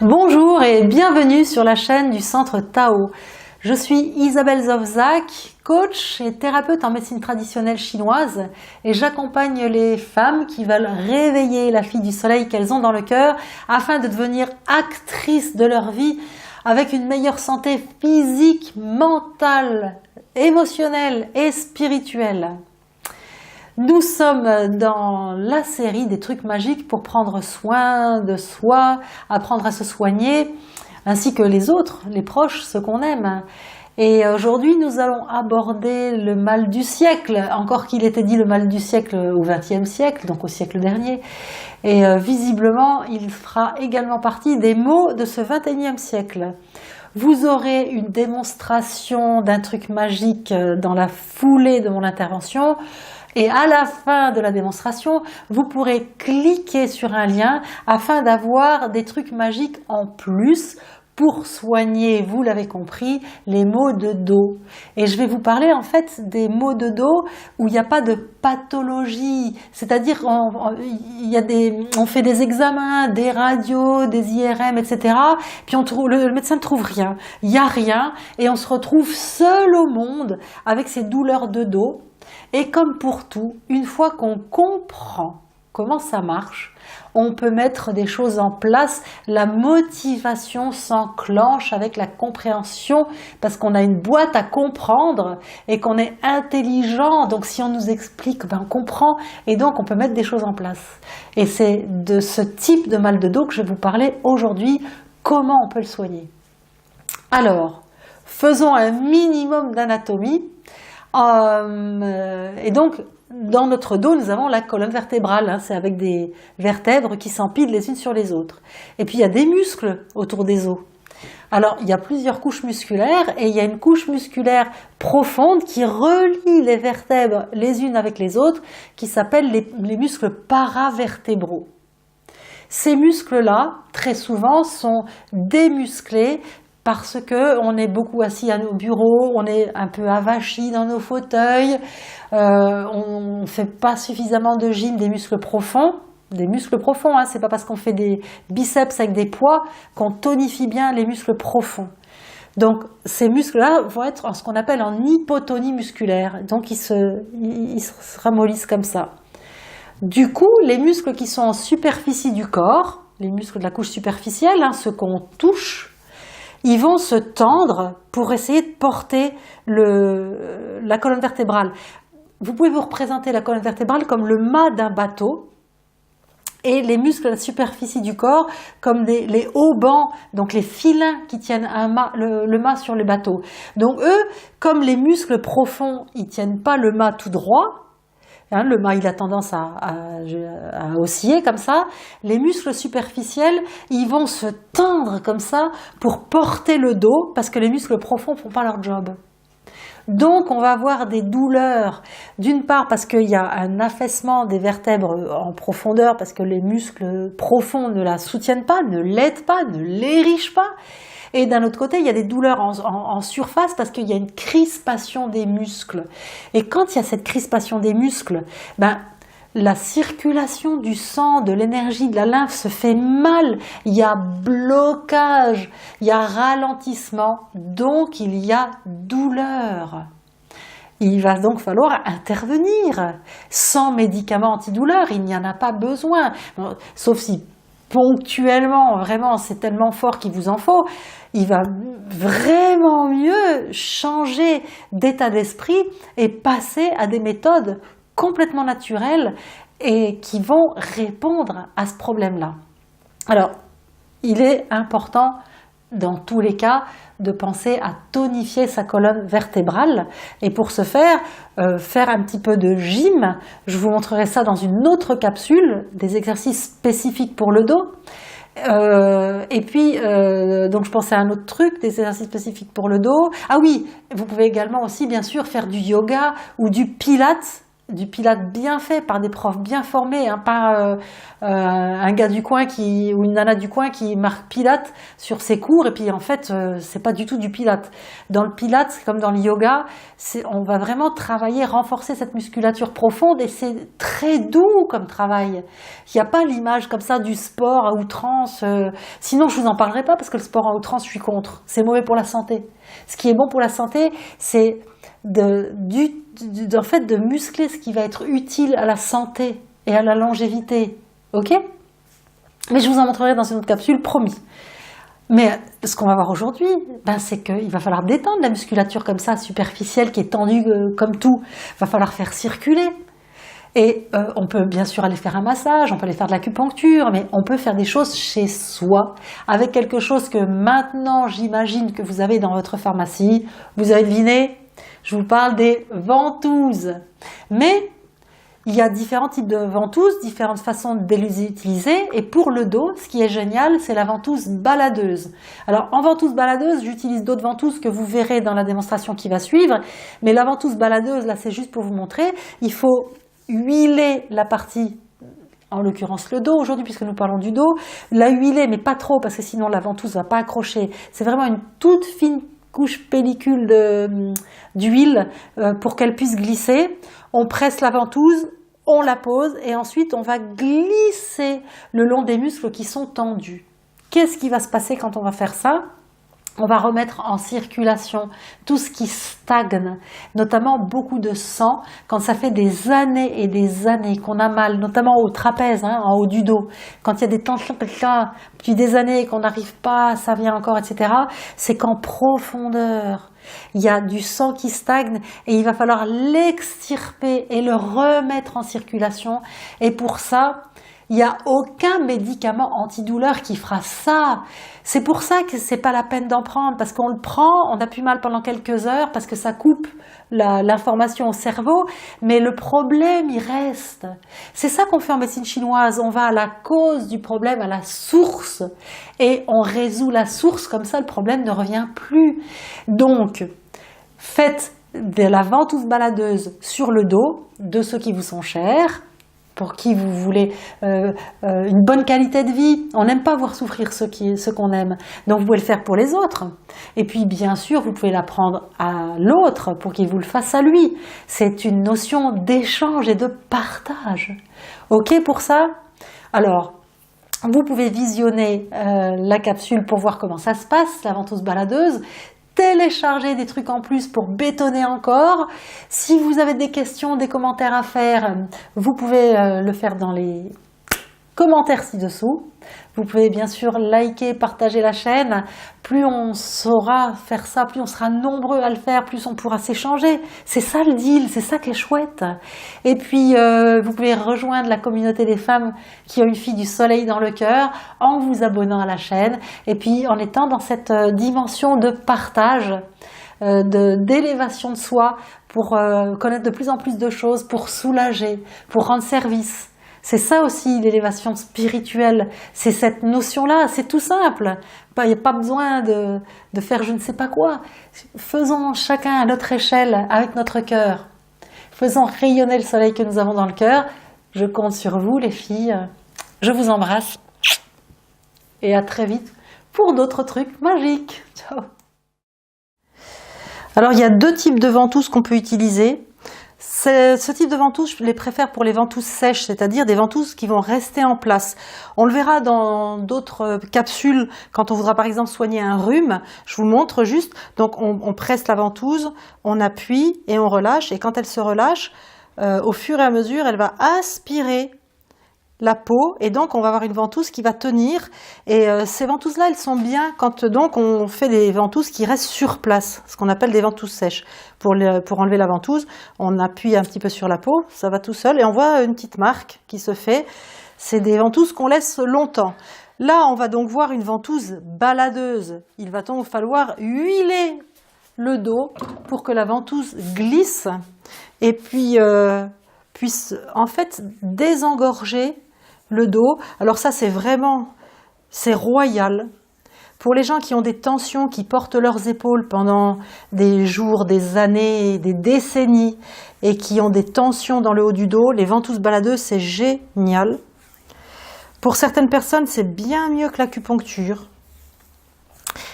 Bonjour et bienvenue sur la chaîne du Centre Tao. Je suis Isabelle Zofzak, coach et thérapeute en médecine traditionnelle chinoise et j'accompagne les femmes qui veulent réveiller la fille du soleil qu'elles ont dans le cœur afin de devenir actrices de leur vie avec une meilleure santé physique, mentale, émotionnelle et spirituelle. Nous sommes dans la série des trucs magiques pour prendre soin de soi, apprendre à se soigner, ainsi que les autres, les proches, ceux qu'on aime. Et aujourd'hui, nous allons aborder le mal du siècle, encore qu'il était dit le mal du siècle au XXe siècle, donc au siècle dernier. Et visiblement, il fera également partie des maux de ce XXIe siècle. Vous aurez une démonstration d'un truc magique dans la foulée de mon intervention. Et à la fin de la démonstration, vous pourrez cliquer sur un lien afin d'avoir des trucs magiques en plus pour soigner, vous l'avez compris, les maux de dos. Et je vais vous parler en fait des maux de dos où il n'y a pas de pathologie, c'est-à-dire on fait des examens, des radios, des IRM, etc. Puis le médecin ne trouve rien, il n'y a rien et on se retrouve seul au monde avec ces douleurs de dos. Et comme pour tout, une fois qu'on comprend comment ça marche, on peut mettre des choses en place. La motivation s'enclenche avec la compréhension parce qu'on a une boîte à comprendre et qu'on est intelligent. Donc si on nous explique, on comprend et donc on peut mettre des choses en place. Et c'est de ce type de mal de dos que je vais vous parler aujourd'hui, comment on peut le soigner. Alors, faisons un minimum d'anatomie. Et donc, dans notre dos, nous avons la colonne vertébrale, c'est avec des vertèbres qui s'empilent les unes sur les autres. Et puis, il y a des muscles autour des os. Alors, il y a plusieurs couches musculaires et il y a une couche musculaire profonde qui relie les vertèbres les unes avec les autres, qui s'appellent les muscles paravertébraux. Ces muscles-là, très souvent, sont démusclés, parce qu'on est beaucoup assis à nos bureaux, on est un peu avachis dans nos fauteuils, on ne fait pas suffisamment de gym des muscles profonds. C'est pas parce qu'on fait des biceps avec des poids qu'on tonifie bien les muscles profonds. Donc ces muscles-là vont être en ce qu'on appelle en hypotonie musculaire, donc ils se ramollissent comme ça. Du coup, les muscles qui sont en superficie du corps, les muscles de la couche superficielle, ceux qu'on touche, ils vont se tendre pour essayer de porter la colonne vertébrale. Vous pouvez vous représenter la colonne vertébrale comme le mât d'un bateau et les muscles de la superficie du corps comme les haubans, donc les filins qui tiennent le mât sur les bateaux. Donc eux, comme les muscles profonds, ils ne tiennent pas le mât tout droit, le mât, il a tendance à osciller comme ça. Les muscles superficiels, ils vont se tendre comme ça pour porter le dos parce que les muscles profonds ne font pas leur job. Donc, on va avoir des douleurs, d'une part parce qu'il y a un affaissement des vertèbres en profondeur, parce que les muscles profonds ne la soutiennent pas, ne l'aident pas, ne l'érigent pas. Et d'un autre côté, il y a des douleurs en surface parce qu'il y a une crispation des muscles. Et quand il y a cette crispation des muscles, la circulation du sang, de l'énergie, de la lymphe se fait mal. Il y a blocage, il y a ralentissement, donc il y a douleur. Il va donc falloir intervenir. Sans médicaments antidouleurs, il n'y en a pas besoin. Bon, sauf si ponctuellement, vraiment, c'est tellement fort qu'il vous en faut, il va vraiment mieux changer d'état d'esprit et passer à des méthodes complètement naturelles et qui vont répondre à ce problème-là. Alors, il est important dans tous les cas de penser à tonifier sa colonne vertébrale et pour ce faire, faire un petit peu de gym. Je vous montrerai ça dans une autre capsule, des exercices spécifiques pour le dos. Donc je pensais à un autre truc, des exercices spécifiques pour le dos. Ah oui, vous pouvez également aussi bien sûr faire du yoga ou du pilates du Pilate bien fait par des profs bien formés, hein, pas un gars du coin ou une nana du coin qui marque Pilate sur ses cours et puis en fait c'est pas du tout du Pilate. Dans le Pilate, comme dans le yoga, on va vraiment travailler, renforcer cette musculature profonde et c'est très doux comme travail. Il n'y a pas l'image comme ça du sport à outrance, sinon je vous en parlerai pas parce que le sport à outrance je suis contre, c'est mauvais pour la santé. Ce qui est bon pour la santé, c'est en fait, de muscler ce qui va être utile à la santé et à la longévité. Ok? Mais je vous en montrerai dans une autre capsule, promis. Mais ce qu'on va voir aujourd'hui, c'est qu'il va falloir détendre la musculature comme ça, superficielle, qui est tendue comme tout. Il va falloir faire circuler. Et on peut bien sûr aller faire un massage, on peut aller faire de l'acupuncture, mais on peut faire des choses chez soi, avec quelque chose que maintenant j'imagine que vous avez dans votre pharmacie. Vous avez deviné? Je vous parle des ventouses. Mais il y a différents types de ventouses, différentes façons de les utiliser. Et pour le dos, ce qui est génial, c'est la ventouse baladeuse. Alors en ventouse baladeuse, j'utilise d'autres ventouses que vous verrez dans la démonstration qui va suivre. Mais la ventouse baladeuse, là c'est juste pour vous montrer, il faut huiler la partie, en l'occurrence le dos aujourd'hui puisque nous parlons du dos, la huiler mais pas trop parce que sinon la ventouse ne va pas accrocher. C'est vraiment une toute fine couche pellicule d'huile pour qu'elle puisse glisser. On presse la ventouse, on la pose et ensuite on va glisser le long des muscles qui sont tendus. Qu'est-ce qui va se passer quand on va faire ça ? On va remettre en circulation tout ce qui stagne, notamment beaucoup de sang, quand ça fait des années et des années qu'on a mal, notamment au trapèze, hein, en haut du dos. Quand il y a des tensions là, depuis des années qu'on n'arrive pas, ça vient encore, etc., c'est qu'en profondeur, il y a du sang qui stagne et il va falloir l'extirper et le remettre en circulation. Et pour ça, il n'y a aucun médicament antidouleur qui fera ça. C'est pour ça que c'est pas la peine d'en prendre, parce qu'on le prend, on a plus mal pendant quelques heures, parce que ça coupe l'information au cerveau, mais le problème, il reste. C'est ça qu'on fait en médecine chinoise, on va à la cause du problème, à la source, et on résout la source, comme ça le problème ne revient plus. Donc, faites de la ventouse baladeuse sur le dos, de ceux qui vous sont chers, pour qui vous voulez une bonne qualité de vie. On n'aime pas voir souffrir ceux qu'on aime. Donc vous pouvez le faire pour les autres. Et puis bien sûr, vous pouvez l'apprendre à l'autre pour qu'il vous le fasse à lui. C'est une notion d'échange et de partage. Ok pour ça? Alors, vous pouvez visionner la capsule pour voir comment ça se passe, la ventouse baladeuse. Télécharger des trucs en plus pour bétonner encore. Si vous avez des questions, des commentaires à faire, vous pouvez le faire dans les commentaires ci-dessous. Vous pouvez bien sûr liker, partager la chaîne. Plus on saura faire ça, plus on sera nombreux à le faire, plus on pourra s'échanger. C'est ça le deal, c'est ça qui est chouette. Et puis, vous pouvez rejoindre la communauté des femmes qui ont une fille du soleil dans le cœur en vous abonnant à la chaîne. Et puis, en étant dans cette dimension de partage, d'élévation de soi, pour connaître de plus en plus de choses, pour soulager, pour rendre service. C'est ça aussi l'élévation spirituelle, c'est cette notion-là, c'est tout simple. Il n'y a pas besoin de faire je ne sais pas quoi. Faisons chacun à notre échelle, avec notre cœur. Faisons rayonner le soleil que nous avons dans le cœur. Je compte sur vous les filles. Je vous embrasse. Et à très vite pour d'autres trucs magiques. Ciao. Alors il y a deux types de ventouses qu'on peut utiliser. Ce type de ventouses, je les préfère pour les ventouses sèches, c'est-à-dire des ventouses qui vont rester en place. On le verra dans d'autres capsules quand on voudra par exemple soigner un rhume. Je vous montre juste. Donc on presse la ventouse, on appuie et on relâche. Et quand elle se relâche, au fur et à mesure, elle va aspirer la peau et donc on va avoir une ventouse qui va tenir et ces ventouses là elles sont bien quand donc on fait des ventouses qui restent sur place, ce qu'on appelle des ventouses sèches. Pour enlever la ventouse, on appuie un petit peu sur la peau, ça va tout seul et on voit une petite marque qui se fait. C'est des ventouses qu'on laisse longtemps. Là on va donc voir une ventouse baladeuse. Il va donc falloir huiler le dos pour que la ventouse glisse et puis puisse en fait désengorger le dos. Alors ça c'est royal Pour les gens qui ont des tensions, qui portent leurs épaules pendant des jours, des années, des décennies, et qui ont des tensions dans le haut du dos, les ventouses baladeuses, c'est génial. Pour certaines personnes, c'est bien mieux que l'acupuncture.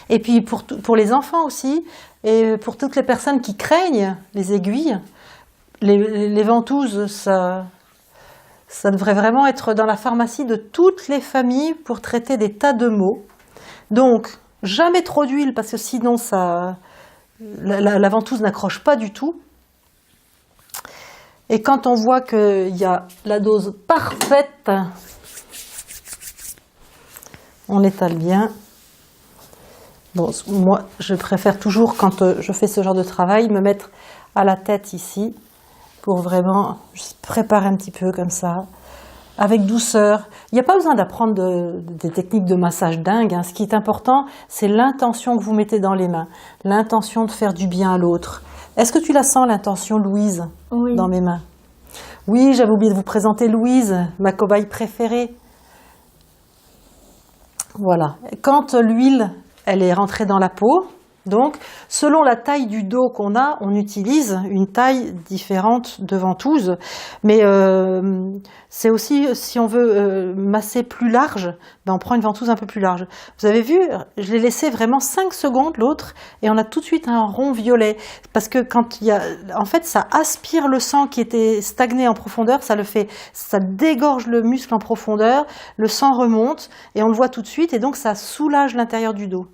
Et puis pour les enfants aussi, et pour toutes les personnes qui craignent les aiguilles, les ventouses, ça devrait vraiment être dans la pharmacie de toutes les familles pour traiter des tas de maux. Donc, jamais trop d'huile parce que sinon la ventouse n'accroche pas du tout. Et quand on voit qu'il y a la dose parfaite, on étale bien. Bon, moi, je préfère toujours, quand je fais ce genre de travail, me mettre à la tête ici pour vraiment préparer un petit peu comme ça, avec douceur. Il n'y a pas besoin d'apprendre des techniques de massage dingues, hein. Ce qui est important, c'est l'intention que vous mettez dans les mains, l'intention de faire du bien à l'autre. Est-ce que tu la sens, l'intention, Louise, oui, dans mes mains? Oui, j'avais oublié de vous présenter Louise, ma cobaye préférée. Voilà. Quand l'huile, elle est rentrée dans la peau, donc selon la taille du dos qu'on a, on utilise une taille différente de ventouse. Mais c'est aussi, si on veut masser plus large, ben on prend une ventouse un peu plus large. Vous avez vu, je l'ai laissé vraiment 5 secondes l'autre, et on a tout de suite un rond violet. Parce que quand il y a, en fait, ça aspire le sang qui était stagné en profondeur, ça dégorge le muscle en profondeur, le sang remonte, et on le voit tout de suite, et donc ça soulage l'intérieur du dos.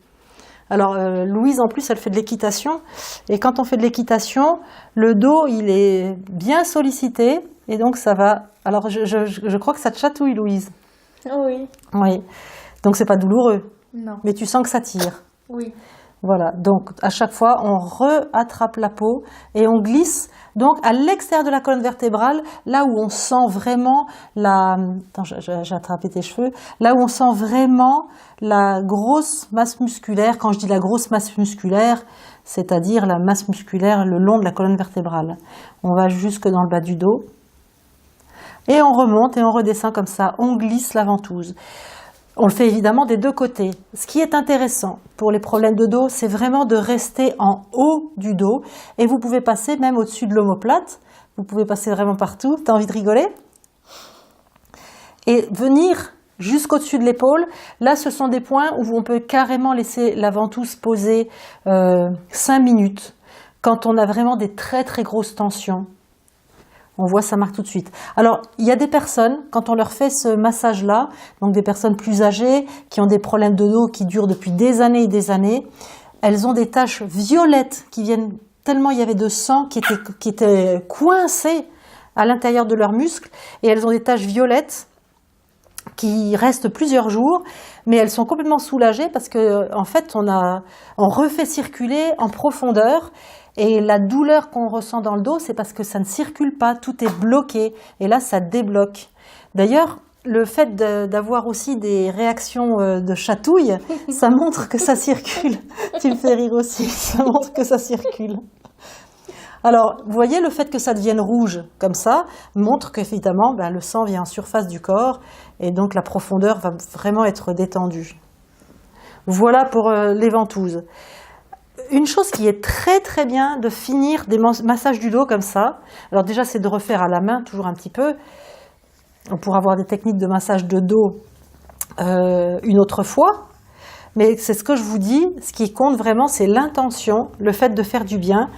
Alors Louise, en plus, elle fait de l'équitation, et quand on fait de l'équitation, le dos, il est bien sollicité, et donc ça va... Alors je crois que ça te chatouille, Louise. oui, Oui, donc c'est pas douloureux, non, mais tu sens que ça tire. oui, Voilà, donc à chaque fois, on rattrape la peau et on glisse donc à l'extérieur de la colonne vertébrale, là où on sent vraiment la... Attends, j'ai attrapé tes cheveux. Là où on sent vraiment la grosse masse musculaire. Quand je dis la grosse masse musculaire, c'est-à-dire la masse musculaire le long de la colonne vertébrale. On va jusque dans le bas du dos. Et on remonte et on redescend comme ça. On glisse la ventouse. On le fait évidemment des deux côtés. Ce qui est intéressant pour les problèmes de dos, c'est vraiment de rester en haut du dos. Et vous pouvez passer même au-dessus de l'omoplate. Vous pouvez passer vraiment partout. T'as envie de rigoler? Et venir jusqu'au-dessus de l'épaule. Là, ce sont des points où on peut carrément laisser la ventouse poser 5 minutes. Quand on a vraiment des très très grosses tensions. On voit, ça marque tout de suite. Alors, il y a des personnes, quand on leur fait ce massage-là, donc des personnes plus âgées, qui ont des problèmes de dos qui durent depuis des années et des années, elles ont des taches violettes qui viennent tellement il y avait de sang qui était coincé à l'intérieur de leurs muscles, et elles ont des taches violettes qui restent plusieurs jours, mais elles sont complètement soulagées parce que, en fait, on refait circuler en profondeur. Et la douleur qu'on ressent dans le dos, c'est parce que ça ne circule pas, tout est bloqué. Et là, ça débloque. D'ailleurs, le fait d'avoir aussi des réactions de chatouille, ça montre que ça circule. Tu me fais rire aussi, ça montre que ça circule. Alors, vous voyez, le fait que ça devienne rouge comme ça, montre qu'évidemment, le sang vient en surface du corps, et donc la profondeur va vraiment être détendue. Voilà pour les ventouses. Une chose qui est très très bien de finir des massages du dos comme ça, alors déjà c'est de refaire à la main toujours un petit peu, on pourra avoir des techniques de massage de dos une autre fois, mais c'est ce que je vous dis, ce qui compte vraiment c'est l'intention, le fait de faire du bien,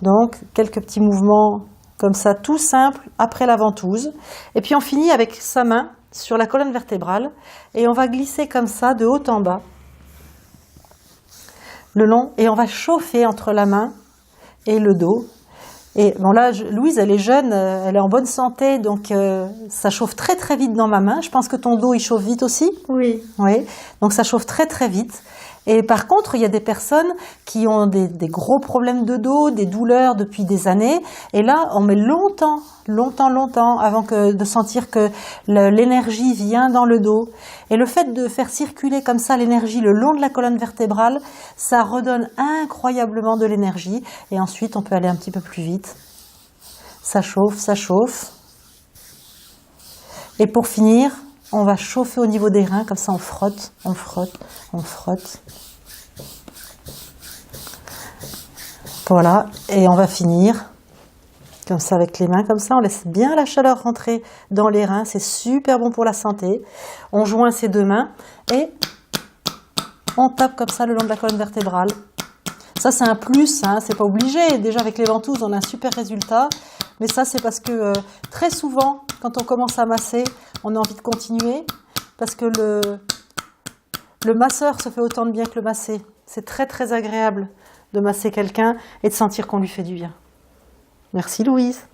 donc quelques petits mouvements comme ça tout simples après la ventouse, et puis on finit avec sa main sur la colonne vertébrale et on va glisser comme ça de haut en bas, le long, et on va chauffer entre la main et le dos. Et bon là, Louise, elle est jeune, elle est en bonne santé, donc ça chauffe très très vite dans ma main. Je pense que ton dos, il chauffe vite aussi. oui, Oui, donc ça chauffe très très vite. Et par contre, il y a des personnes qui ont des gros problèmes de dos, des douleurs depuis des années. Et là, on met longtemps avant de sentir que l'énergie vient dans le dos. Et le fait de faire circuler comme ça l'énergie le long de la colonne vertébrale, ça redonne incroyablement de l'énergie. Et ensuite, on peut aller un petit peu plus vite. Ça chauffe, ça chauffe. Et pour finir, on va chauffer au niveau des reins, comme ça on frotte, on frotte, on frotte. Voilà, et on va finir comme ça avec les mains, comme ça, on laisse bien la chaleur rentrer dans les reins, c'est super bon pour la santé. On joint ses deux mains et on tape comme ça le long de la colonne vertébrale. Ça c'est un plus, hein, c'est pas obligé, déjà avec les ventouses on a un super résultat, mais ça c'est parce que très souvent quand on commence à masser, on a envie de continuer, parce que le masseur se fait autant de bien que le massé. C'est très très agréable de masser quelqu'un et de sentir qu'on lui fait du bien. Merci Louise.